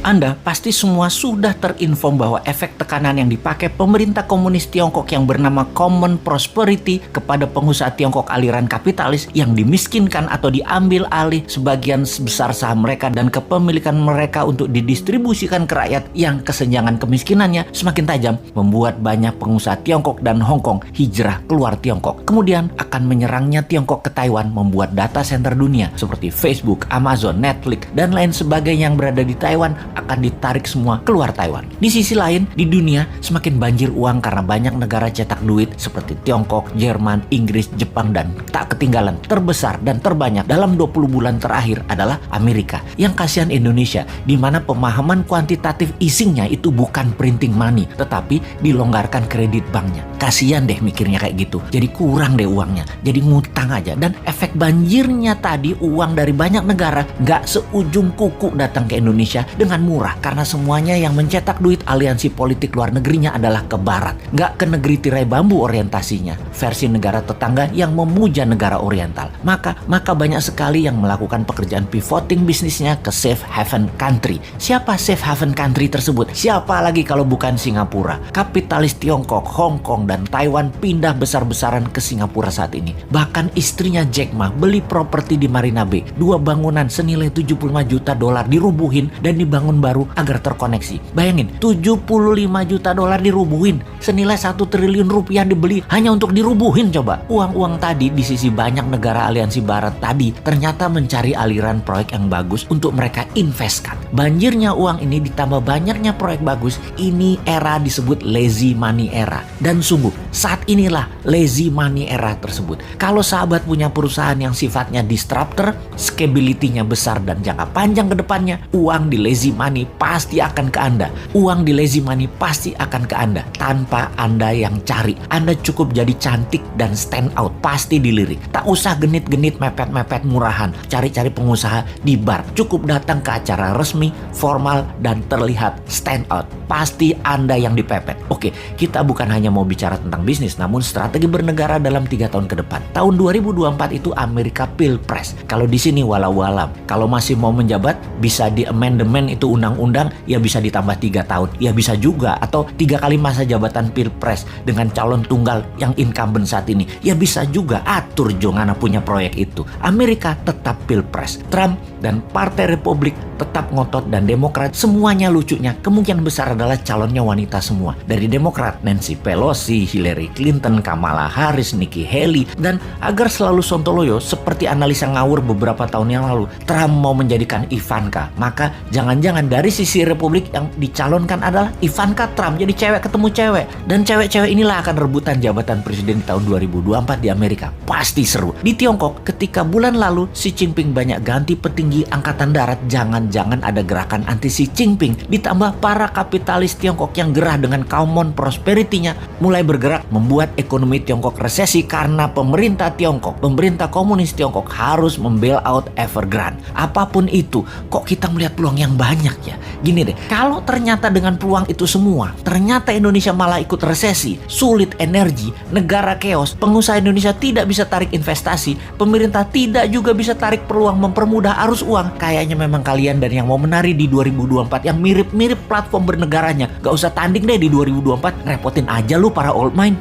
Anda pasti semua sudah terinform bahwa efek tekanan yang dipakai pemerintah komunis Tiongkok yang bernama Common Prosperity kepada pengusaha Tiongkok aliran kapitalis yang dimiskinkan atau diambil alih sebagian besar saham mereka dan kepemilikan mereka untuk didistribusikan ke rakyat yang kesenjangan kemiskinannya semakin tajam, membuat banyak pengusaha Tiongkok dan Hong Kong hijrah keluar Tiongkok. Kemudian akan menyerangnya Tiongkok ke Taiwan, membuat data center dunia seperti Facebook, Amazon, Netflix, dan lain sebagainya yang berada di Taiwan akan ditarik semua keluar Taiwan. Di sisi lain, di dunia semakin banjir uang karena banyak negara cetak duit seperti Tiongkok, Jerman, Inggris, Jepang, dan tak ketinggalan terbesar dan terbanyak dalam 20 bulan terakhir adalah Amerika. Yang kasihan Indonesia, di mana pemahaman kuantitatif easingnya itu bukan printing money, tetapi dilonggarkan kredit banknya. Kasihan deh mikirnya kayak gitu. Jadi kurang deh uangnya, jadi ngutang aja. Dan efek banjirnya tadi, uang dari banyak negara nggak seujung kuku datang ke Indonesia dengan murah karena semuanya yang mencetak duit aliansi politik luar negerinya adalah ke barat, nggak ke negeri tirai bambu orientasinya, versi negara tetangga yang memuja negara oriental. Maka banyak sekali yang melakukan pekerjaan pivoting bisnisnya ke safe haven country. Siapa safe haven country tersebut? Siapa lagi kalau bukan Singapura? Kapitalis Tiongkok, Hong Kong, dan Taiwan pindah besar-besaran ke Singapura saat ini. Bahkan istrinya Jack Ma beli properti di Marina Bay, 2 bangunan senilai 75 juta dolar dirubuhin dan dibangun baru agar terkoneksi. Bayangin, 75 juta dolar dirubuhin, senilai 1 triliun rupiah dibeli hanya untuk dirubuhin. Coba, uang-uang tadi di sisi banyak negara aliansi barat tadi ternyata mencari aliran proyek yang bagus untuk mereka investkan. Banjirnya uang ini ditambah banyaknya proyek bagus, ini era disebut lazy money era. Dan sungguh, saat inilah lazy money era tersebut. Kalau sahabat punya perusahaan yang sifatnya disruptor, scalability-nya besar dan jangka panjang ke depannya, uang di lazy money pasti akan ke Anda. Uang di lazy money pasti akan ke Anda tanpa Anda yang cari. Anda cukup jadi cantik dan stand out, pasti dilirik. Tak usah genit-genit mepet-mepet murahan, cari-cari pengusaha di bar. Cukup datang ke acara resmi, formal, dan terlihat stand out. Pasti Anda yang dipepet. Oke, kita bukan hanya mau bicara tentang bisnis, namun strategi bernegara dalam 3 tahun ke depan. Tahun 2024 itu Amerika Pilpres. Kalau di sini walau-walam, kalau masih mau menjabat, bisa di amendement itu undang-undang, ya bisa ditambah 3 tahun. Ya bisa juga, atau 3 kali masa jabatan Pilpres dengan calon tunggal yang incumbent saat ini. Ya bisa juga, atur Jongana punya proyek itu. Amerika tetap Pilpres. Trump dan Partai Republik tetap ngotot, dan Demokrat semuanya lucunya kemungkinan besar adalah calonnya wanita semua. Dari Demokrat, Nancy Pelosi, Hillary Clinton, Kamala Harris, Nikki Haley. Dan agar selalu sontoloyo seperti analisa ngawur beberapa tahun yang lalu, Trump mau menjadikan Ivanka. Maka jangan-jangan dari sisi Republik yang dicalonkan adalah Ivanka Trump, jadi cewek ketemu cewek. Dan cewek-cewek inilah akan rebutan jabatan presiden di tahun 2024 di Amerika. Pasti seru. Di Tiongkok, ketika bulan lalu Xi Jinping banyak ganti petinggi angkatan darat, jangan-jangan ada gerakan anti Xi Jinping. Ditambah para kapitalis Tiongkok yang gerah dengan Common Prosperity-nya mulai bergerak, membuat ekonomi Tiongkok resesi karena pemerintah Tiongkok, pemerintah komunis Tiongkok harus membail out Evergrande. Apapun itu, kok kita melihat peluang yang banyak ya? Gini deh, kalau ternyata dengan peluang itu semua, ternyata Indonesia malah ikut resesi, sulit energi, negara chaos, pengusaha Indonesia tidak bisa tarik investasi, pemerintah tidak juga bisa tarik peluang mempermudah arus uang. Kayaknya memang kalian dan yang mau menari di 2024 yang mirip-mirip platform bernegaranya, gak usah tanding deh di 2024, repotin aja lu para old mind.